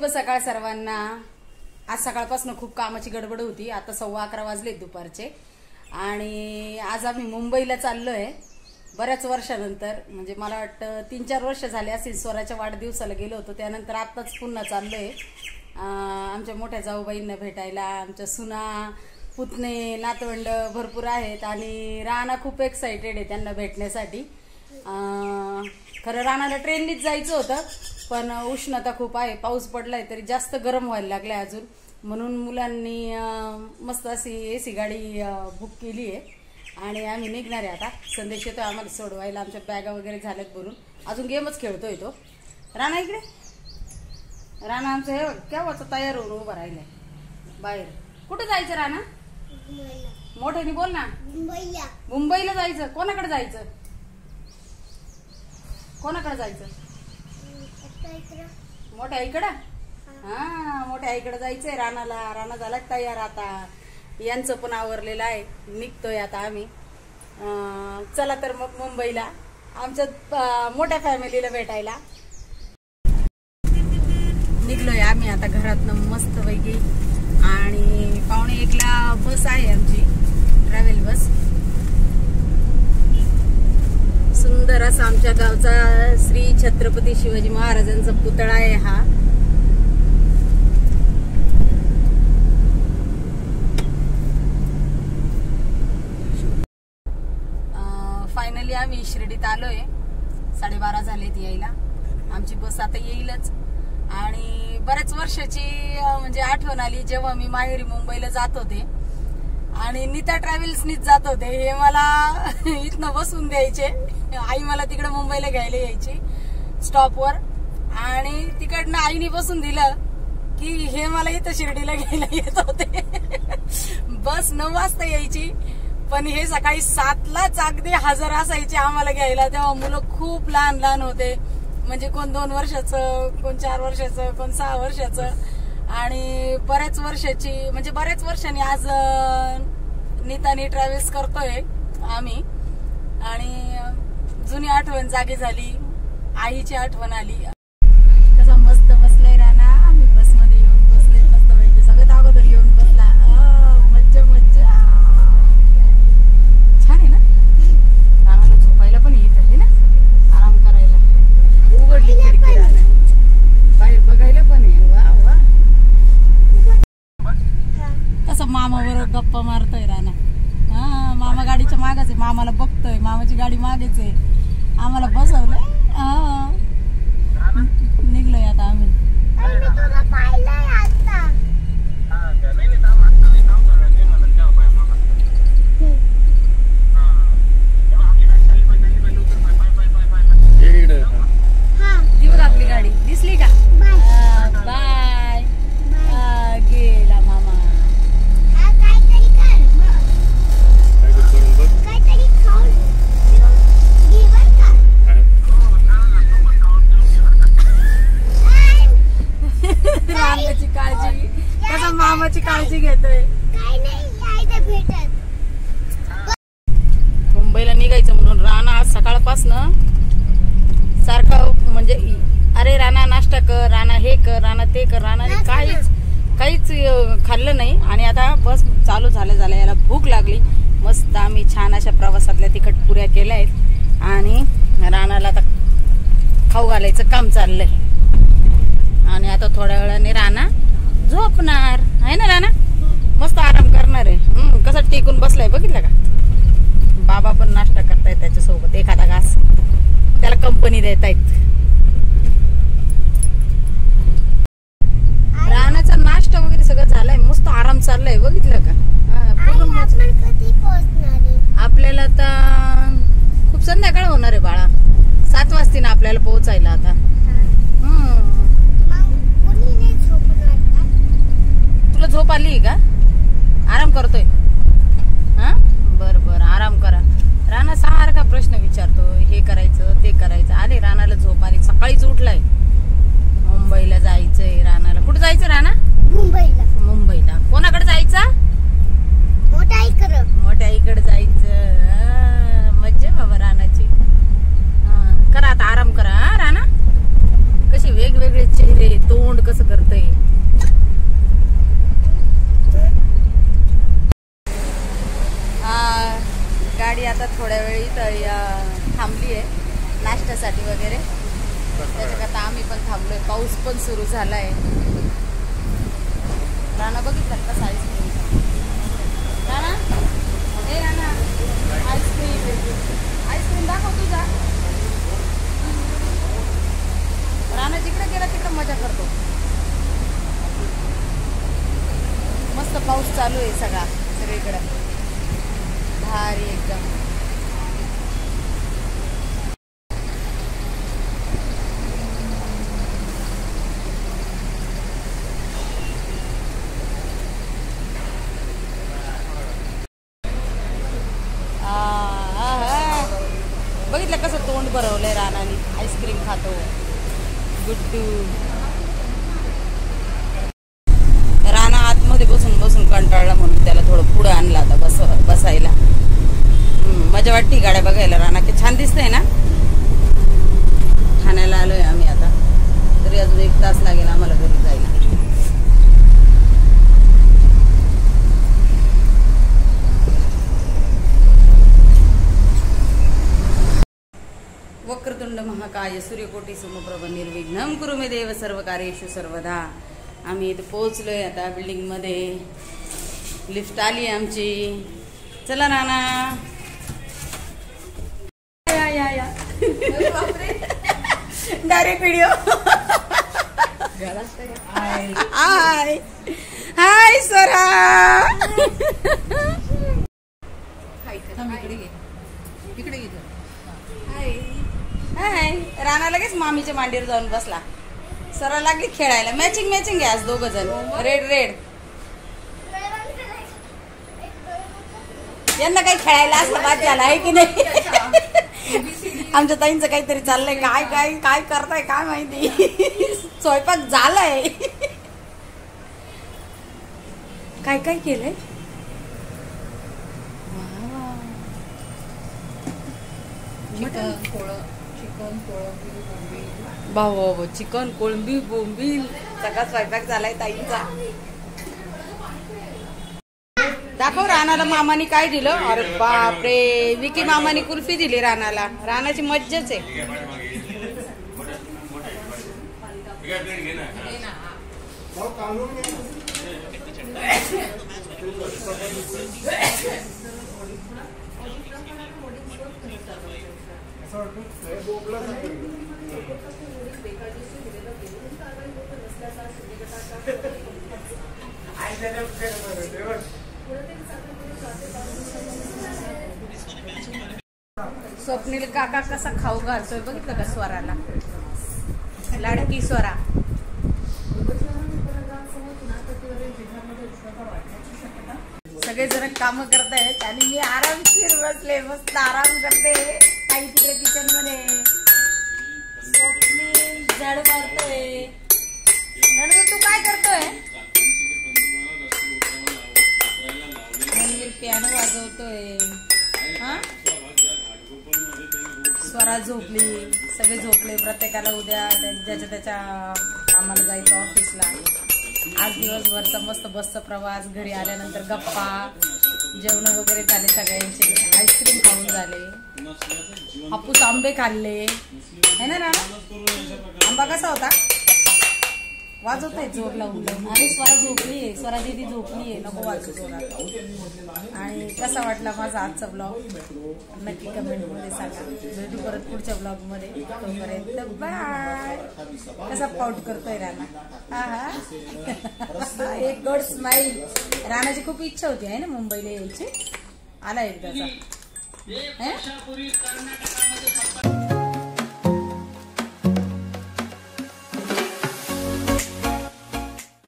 शुभ सकाळ सर्वांना। आज सकाळपासून खूप कामाची गडबड होती। आता 11:15 वाजले दुपारचे आणि आज आम्ही मुंबईला चाललोय बऱ्याच वर्षानंतर। म्हणजे मला वाटतं 3-4 वर्ष झाले असतील। स्वराच्या वाढदिवसाला गेलो होतो, त्यानंतर आताच पुन्हा चाललोय आमच्या मोठ्या जाऊबाईंना भेटायला। आमच्या सुना पुतणे नातवंड भरपूर आहेत आणि राणा खूप एक्साइटेड आहे त्यांना भेटण्यासाठी। खरं राणाला ट्रेननीच जायचं होतं, पण उष्णता खूप आहे, पाऊस पडलाय तरी जास्त गरम व्हायला लागलाय अजून, म्हणून मुलांनी मस्त अशी एसी गाडी बुक केली आहे आणि आम्ही निघणार आहे। आता संदेश येतो आम्हाला सोडवायला। आमच्या बॅगा वगैरे झाल्यात भरून, अजून गेमच खेळतोय तो। राणा इकडे, राणा आमचं हे केव्हाचा तयार होऊन उभा राहिलाय बाहेर। कुठे जायचं राणा? मोठ्याने बोल ना। मुंबईला। मुंबईला जायचं? कोणाकडे जायचं? कोणाकडे जायचं? मोठ्या आईकडे। हा, मोठ्या आईकडे जायचंय राणाला। राणा झाला तयार आता, यांचं पण आवरलेलं आहे, निघतोय आता आम्ही। चला तर मग मुंबईला आमच्या मोठ्या फॅमिलीला भेटायला निघलोय आम्ही आता घरातनं मस्त पैकी। आणि 12:45ला बस आहे आमची, ट्रॅव्हल बस। सुंदर असा आमच्या गावचा श्री छत्रपती शिवाजी महाराजांचा पुतळा आहे हा। फायनली आम्ही शिर्डीत आलोय। 12:30 झालेत यायला। आमची बस आता येईलच आणि बऱ्याच वर्षाची म्हणजे आठवण आली जेव्हा मी माहेरी मुंबईला जात होते आणि नीता ट्रॅव्हल्सनीच जात होते। हे मला इथनं बसून द्यायचे, आई मला तिकडे मुंबईला घ्यायला यायची स्टॉपवर आणि तिकडनं आईने बसून दिलं की हे मला इथं शिर्डीला घ्यायला येत होते। बस 9 वाजता यायची, पण हे सकाळी 7लाच अगदी हजर असायचे आम्हाला घ्यायला। तेव्हा मुलं खूप लहान लहान होते, म्हणजे कोण 2 वर्षाचं, कोण 4 वर्षाचं, कोण 6 वर्षाचं आणि बऱ्याच वर्षाची, म्हणजे बऱ्याच वर्षांनी आज नीतानी ट्रॅव्हल्स करतोय आम्ही आणि जुनी आठवण जागी झाली, आईची आठवण आली। कसा मस्त बसलाय राणा, आम्ही बसमध्ये येऊन बसले मस्त पैकी, सगळ्यात अगोदर येऊन बसला। मज्जा मज्जा, छान आहे ना। राणाला झोपायला पण येत आहे ना, आराम करायला। उघडली खिडकी राणा, बाहेर बघायला पण आहे। वा वा, तसं मामा बरोबर गप्पा मारतोय राणा। हा, मामा गाडीच्या मागच आहे, मामाला बघतोय, मामाची गाडी मागेच आहे, आम्हाला बसवलंय। निघलोय आता आम्ही। ती बघ आपली गाडी दिसली का? बाय। गेला मामा। राणाची काळजी, कसा मामाची काळजी घेतोय। मुंबईला निघायचं म्हणून राणा आज सकाळपासनं सारखा म्हणजे अरे राणा नाश्ता कर, राणा हे कर, राणा ते कर, राणाने काहीच खाल्लं नाही। आणि आता बस चालू झाल्या याला भूक लागली। मस्त आम्ही छान अशा प्रवासातल्या तिखट पुऱ्या केल्या आहेत आणि राणाला आता खाऊ घालायचं काम चाललंय आणि आता थोड्या वेळाने राणा झोपणार आहे ना। राणा मस्त आराम करणार आहे। कसा टेकून बसलाय बघितलं का? बाबा पण नाश्ता करतायत त्याच्यासोबत, एखादा घास त्याला कंपनी देत आहेत। राणाचा नाश्ता वगैरे सगळं झालाय, मस्त आराम चाललाय बघितलं का? आपल्याला आता खूप संध्याकाळ होणार आहे बाळा, 7 वाजता ना आपल्याला पोहोचायला आता। तुला झोप आली का? आराम करतोय? हा, बर आराम करा। राणा सारखा प्रश्न विचारतो, हे करायचं ते करायचं। आले राणाला झोप आली, सकाळीच उठलाय। मुंबईला जायचंय राणाला। कुठं जायचं राणा? मुंबईला। मुंबईला कोणाकडे जायचं? मोठ्या आईकडे। मोठ्या आईकडे जायचं। मज्जा बाबा राणाची। करा आता आराम करा। राणा कशी वेगवेगळे चेहरे, तोंड कसं करतय। गाडी आता थोड्या वेळी थांबली आहे नाश्त्यासाठी वगैरे, त्याच्याकरता आम्ही पण थांबलोय. पाऊस पण सुरू झालाय. राणा बघितलं कसा आईस्क्रीम. राणा ए राणा आईस्क्रीम दाखव तुझा. राणा जिकडे गेला तिकडे मजा करतो. मस्त पाऊस चालू आहे सगळीकडे, भारी एकदम. बघितलं कसं तोंड भरवलंय रानाने, आईस्क्रीम खातो गुड्डू. राणा आतमध्ये बसून बसून कंटाळला म्हणून त्याला थोडं पुढं आणलं आता बसायला. मजा वाटते गाड्या बघायला. राणा की छान दिसतंय ना. ठाण्याला आलोय आम्ही आता, तरी अजून 1 तास लागेल आम्हाला घरी जायला. वक्रतुंड महाकाय सूर्यकोटी समप्रभ निर्विघ्नं कुरु मे देव सर्व कार्येषु सर्वदा. आम्ही इथे पोहोचलोय आता बिल्डिंग मध्ये. लिफ्ट आली आमची. चला नाना या डायरेक्ट व्हिडिओ. हाय हाय स्वरा. इकडे हाय. राणा लगेच मामीच्या मांडीवर जाऊन बसला. सरा लागली खेळायला. मॅचिंग आहे आज 2 जण. रेड. यांना काही खेळायला असलं बाद झाला आहे की नाही. आमच्या ताईंचं काहीतरी चाललंय. काय करताय काय माहिती. स्वयंपाक झालाय. काय केलंय. भाऊ चिकन कोळंबी बोंबील सगळा स्वयंपाक झालाय ताईंचा. दाखव राणाला मामानी काय दिलं. अरे बापरे, विकी मामानी कुल्फी दिली राणाला. राणाची मज्जाच आहे. स्वप्नील काका कसा खाऊ घालतोय बघितलं का स्वराला. लाडकी स्वरा. सगळे जण काम करतायत आणि मी आरामशीर बसले. मस्त आराम करते. काही तिकडे किचन मध्ये. स्वप्नील झाडू मारतोय. रणवीर तू काय करतोय. रणवीर पियानो वाजवतोय. हा स्वरा झोपली. सगळे झोपले. प्रत्येकाला उद्या ज्याच्या त्याच्या आम्हाला जायचं ऑफिसला. आज दिवसभरचा मस्त बसचा प्रवास. घरी आल्यानंतर गप्पा जेवण वगैरे झाले सगळ्यांचे. आईस्क्रीम खाऊन झाले. हापूस आंबे खाल्ले है ना. आंबा कसा होता. वाजवत आहे जोर लावून. आणि स्वरा झोपलीये. स्वरा दीदी झोपलीये. नको वाजू जोरात. आणि कसा वाटला माझा आजचा ब्लॉग नक्की कमेंट मध्ये सांगा. भेटू परत पुढच्या ब्लॉग मध्ये. तोपर्यंत बाय. कसा पाऊट करतोय राणा. हा एक गोड स्माईल. राणाची खूप इच्छा होती आहे ना मुंबईला यायची. आला एकदाचा.